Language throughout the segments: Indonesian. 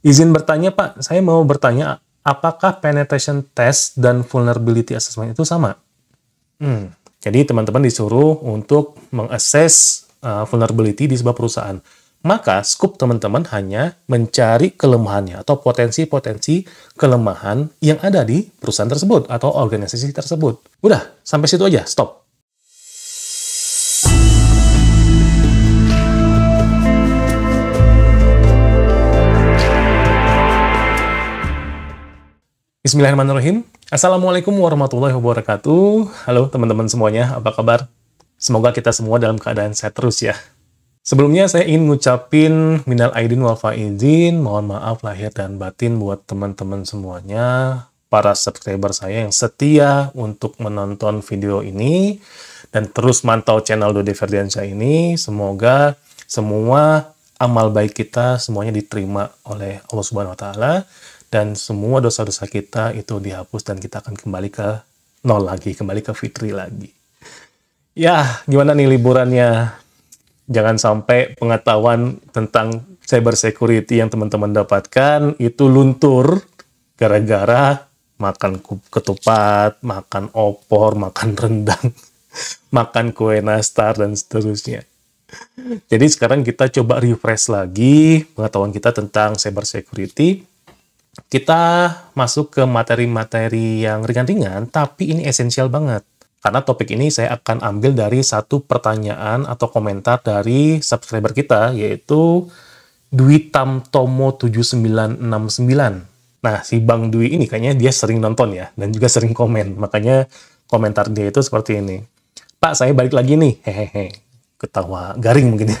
Izin bertanya, Pak. Saya mau bertanya, apakah penetration test dan vulnerability assessment itu sama? Jadi teman-teman disuruh untuk mengakses vulnerability di sebuah perusahaan. Maka scope teman-teman hanya mencari kelemahannya atau potensi-potensi kelemahan yang ada di perusahaan tersebut atau organisasi tersebut. Udah, sampai situ aja, stop. Bismillahirrahmanirrahim. Assalamualaikum warahmatullahi wabarakatuh. Halo teman-teman semuanya, apa kabar? Semoga kita semua dalam keadaan sehat terus ya. Sebelumnya saya ingin ngucapin minal aidin wal faizin, mohon maaf lahir dan batin buat teman-teman semuanya, para subscriber saya yang setia untuk menonton video ini, dan terus mantau channel Dodi Ferdiansyah ini. Semoga semua amal baik kita semuanya diterima oleh Allah Subhanahu wa Ta'ala, dan semua dosa-dosa kita itu dihapus dan kita akan kembali ke nol lagi, kembali ke fitri lagi. Ya, gimana nih liburannya? Jangan sampai pengetahuan tentang cyber security yang teman-teman dapatkan itu luntur gara-gara makan ketupat, makan opor, makan rendang, makan kue nastar, dan seterusnya. Jadi sekarang kita coba refresh lagi pengetahuan kita tentang cyber security. Kita masuk ke materi-materi yang ringan-ringan, tapi ini esensial banget. Karena topik ini saya akan ambil dari satu pertanyaan atau komentar dari subscriber kita, yaitu Dwi Tamtomo 7969. Nah, si Bang Dwi ini kayaknya dia sering nonton ya, dan juga sering komen. Makanya komentar dia itu seperti ini. Pak, saya balik lagi nih. Hehehe. Ketawa garing mungkin ya.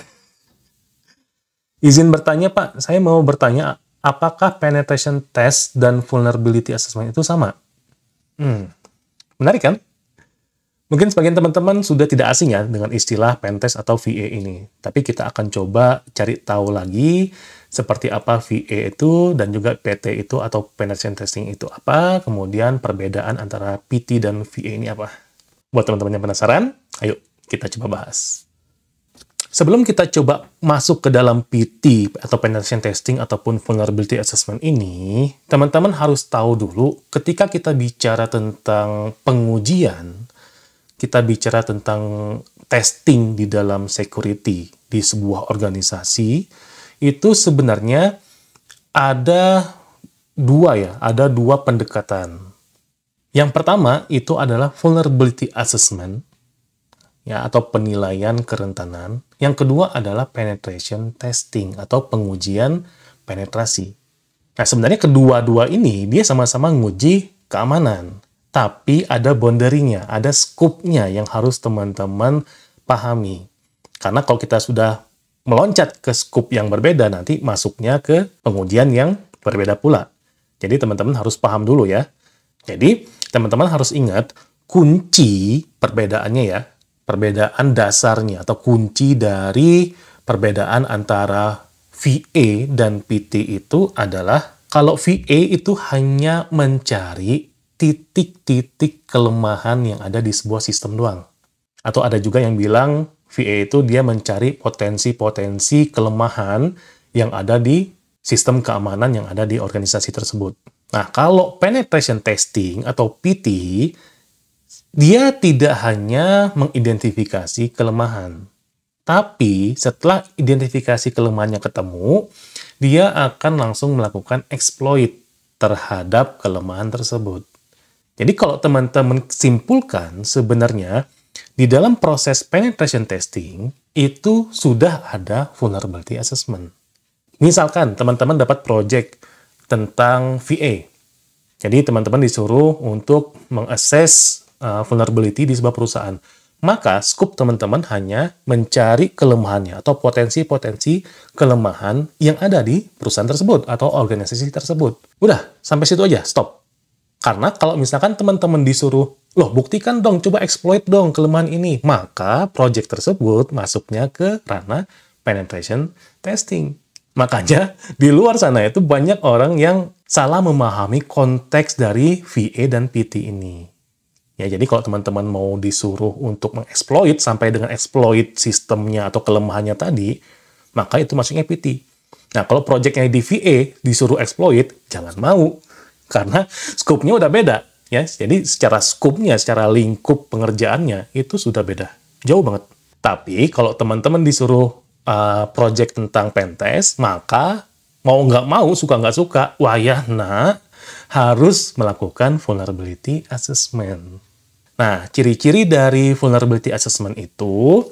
Izin bertanya, Pak. Saya mau bertanya, apakah penetration test dan vulnerability assessment itu sama? Menarik kan? Mungkin sebagian teman-teman sudah tidak asing ya dengan istilah pentest atau VA ini. Tapi kita akan coba cari tahu lagi seperti apa VA itu dan juga PT itu atau penetration testing itu apa. Kemudian perbedaan antara PT dan VA ini apa. Buat teman-teman yang penasaran, ayo kita coba bahas. Sebelum kita coba masuk ke dalam PT atau penetration testing ataupun vulnerability assessment ini, teman-teman harus tahu dulu ketika kita bicara tentang pengujian, kita bicara tentang testing di dalam security di sebuah organisasi, itu sebenarnya ada dua pendekatan. Yang pertama itu adalah vulnerability assessment, ya, atau penilaian kerentanan. Yang kedua adalah penetration testing atau pengujian penetrasi. Nah, sebenarnya kedua-dua ini dia sama-sama nguji keamanan. Tapi ada boundary-nya, ada scope-nya yang harus teman-teman pahami. Karena kalau kita sudah meloncat ke scope yang berbeda, nanti masuknya ke pengujian yang berbeda pula. Jadi teman-teman harus paham dulu ya. Jadi teman-teman harus ingat kunci perbedaannya ya. Perbedaan dasarnya atau kunci dari perbedaan antara VA dan PT itu adalah kalau VA itu hanya mencari titik-titik kelemahan yang ada di sebuah sistem doang. Atau ada juga yang bilang VA itu dia mencari potensi-potensi kelemahan yang ada di sistem keamanan yang ada di organisasi tersebut. Nah, kalau penetration testing atau PT, dia tidak hanya mengidentifikasi kelemahan. Tapi setelah identifikasi kelemahannya ketemu, dia akan langsung melakukan exploit terhadap kelemahan tersebut. Jadi kalau teman-teman simpulkan sebenarnya di dalam proses penetration testing itu sudah ada vulnerability assessment. Misalkan teman-teman dapat project tentang VA. Jadi teman-teman disuruh untuk mengakses vulnerability di sebuah perusahaan. Maka scope teman-teman hanya mencari kelemahannya atau potensi-potensi kelemahan yang ada di perusahaan tersebut atau organisasi tersebut. Udah, sampai situ aja, stop. Karena kalau misalkan teman-teman disuruh, loh buktikan dong, coba exploit dong kelemahan ini, maka project tersebut masuknya ke ranah penetration testing. Makanya di luar sana itu banyak orang yang salah memahami konteks dari VA dan PT ini. Ya, jadi kalau teman-teman mau disuruh untuk mengeksploit sampai dengan exploit sistemnya atau kelemahannya tadi, maka itu masuknya PT. Nah, kalau projectnya di VA disuruh exploit, jangan mau. Karena scope-nya udah beda. Ya, jadi secara scope-nya, secara lingkup pengerjaannya, itu sudah beda. Jauh banget. Tapi, kalau teman-teman disuruh project tentang pentest, maka mau nggak mau, suka nggak suka, wayahna harus melakukan vulnerability assessment. Nah, ciri-ciri dari vulnerability assessment itu,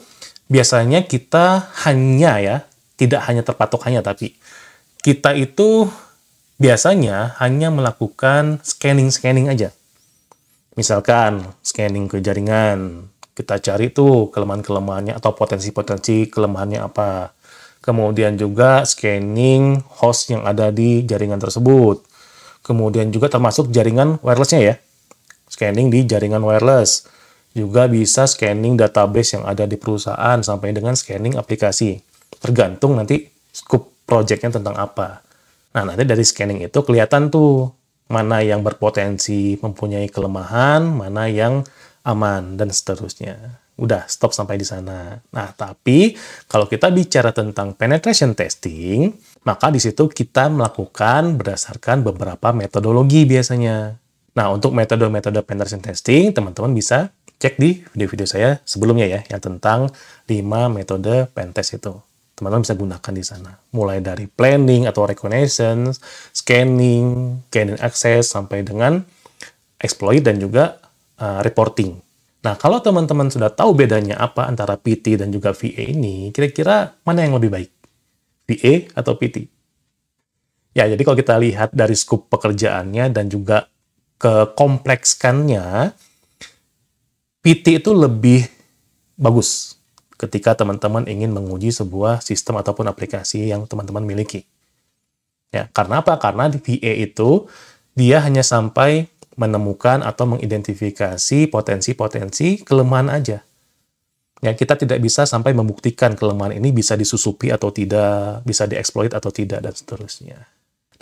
biasanya kita hanya ya, tidak hanya terpatok hanya, tapi kita itu biasanya hanya melakukan scanning-scanning aja. Misalkan, scanning ke jaringan, kita cari tuh kelemahan-kelemahannya atau potensi-potensi kelemahannya apa. Kemudian juga scanning host yang ada di jaringan tersebut. Kemudian juga termasuk jaringan wireless-nya ya. Scanning di jaringan wireless. Juga bisa scanning database yang ada di perusahaan sampai dengan scanning aplikasi. Tergantung nanti scope project-nya tentang apa. Nah, nanti dari scanning itu kelihatan tuh mana yang berpotensi mempunyai kelemahan, mana yang aman, dan seterusnya. Udah, stop sampai di sana. Nah, tapi kalau kita bicara tentang penetration testing, maka di situ kita melakukan berdasarkan beberapa metodologi biasanya. Nah, untuk metode-metode penetration testing, teman-teman bisa cek di video-video saya sebelumnya ya, yang tentang 5 metode pentest itu. Teman-teman bisa gunakan di sana. Mulai dari planning atau reconnaissance, scanning, gain access, sampai dengan exploit dan juga reporting. Nah, kalau teman-teman sudah tahu bedanya apa antara PT dan juga VA ini, kira-kira mana yang lebih baik? VA atau PT? Ya, jadi kalau kita lihat dari scope pekerjaannya dan juga kekomplekskannya, PT itu lebih bagus ketika teman-teman ingin menguji sebuah sistem ataupun aplikasi yang teman-teman miliki. Ya, karena apa? Karena di VA itu dia hanya sampai menemukan atau mengidentifikasi potensi-potensi kelemahan aja. Ya, kita tidak bisa sampai membuktikan kelemahan ini bisa disusupi atau tidak, bisa dieksploit atau tidak, dan seterusnya.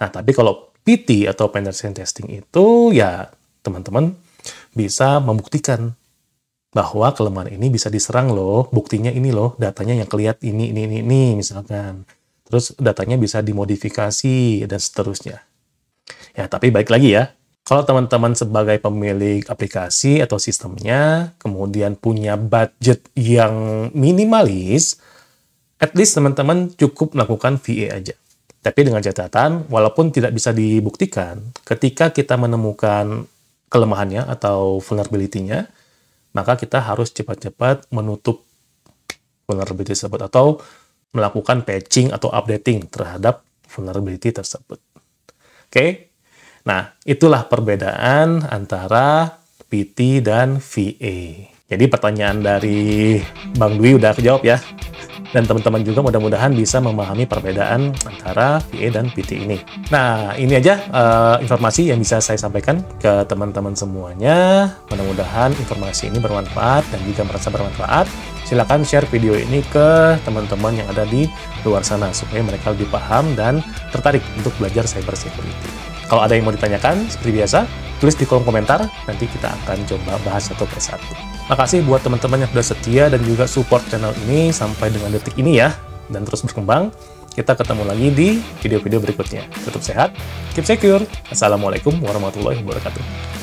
Nah, tapi kalau PT atau penetration testing itu, ya teman-teman bisa membuktikan bahwa kelemahan ini bisa diserang loh, buktinya ini loh, datanya yang kelihatan ini, misalkan. Terus datanya bisa dimodifikasi, dan seterusnya. Ya, tapi baik lagi ya, kalau teman-teman sebagai pemilik aplikasi atau sistemnya, kemudian punya budget yang minimalis, at least teman-teman cukup melakukan VA aja. Tapi dengan catatan, walaupun tidak bisa dibuktikan, ketika kita menemukan kelemahannya atau vulnerability-nya, maka kita harus cepat-cepat menutup vulnerability tersebut atau melakukan patching atau updating terhadap vulnerability tersebut. Oke? Nah, itulah perbedaan antara PT dan VA. Jadi pertanyaan dari Bang Dwi udah kejawab ya. Dan teman-teman juga mudah-mudahan bisa memahami perbedaan antara VA dan PT ini. Nah, ini aja informasi yang bisa saya sampaikan ke teman-teman semuanya. Mudah-mudahan informasi ini bermanfaat dan jika merasa bermanfaat, silakan share video ini ke teman-teman yang ada di luar sana supaya mereka lebih paham dan tertarik untuk belajar cyber security. Kalau ada yang mau ditanyakan, seperti biasa, tulis di kolom komentar, nanti kita akan coba bahas satu persatu. Makasih buat teman-teman yang sudah setia dan juga support channel ini sampai dengan detik ini ya, dan terus berkembang. Kita ketemu lagi di video-video berikutnya. Tetap sehat, keep secure. Assalamualaikum warahmatullahi wabarakatuh.